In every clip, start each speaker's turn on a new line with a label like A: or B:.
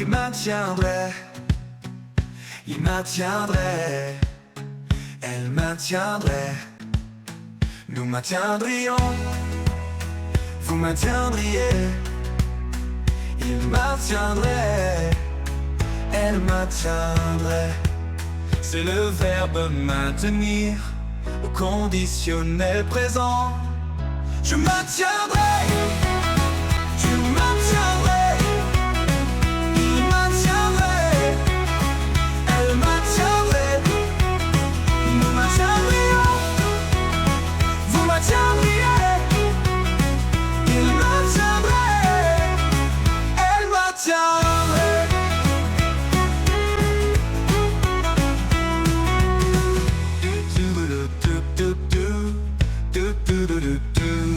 A: Tu maintiendrais, il maintiendrait, elle maintiendrait, nous maintiendrions, vous maintiendriez, il maintiendrait, elle maintiendrait. C'est le verbe maintenir au conditionnel présent. Je maintiendrai, tu maintiendrais, il maintiendrait, elle maintiendrait, nous maintiendrions, vous maintiendriez, il maintiendrait, elle maintiendrait.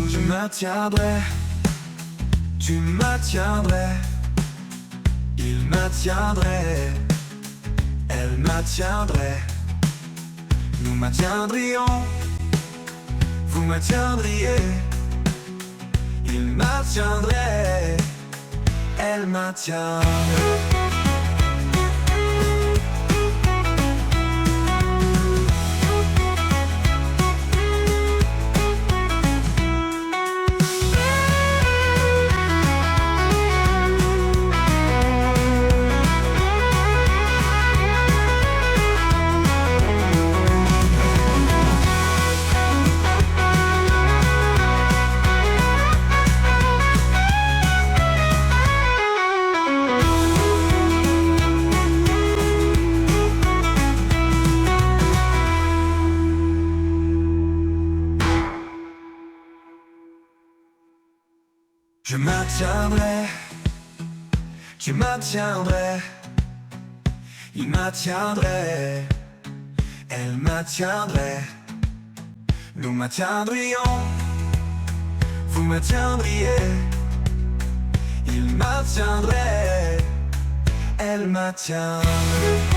A: Je maintiendrai, tu maintiendrais, il maintiendrait, elle maintiendrait, nous maintiendrions, vous maintiendriez, il maintiendrait, elle maintiendrait. Je maintiendrai, tu maintiendrais, il maintiendrait, elle maintiendrait, nous maintiendrions, vous maintiendriez, il maintiendrait, elle maintiendrait.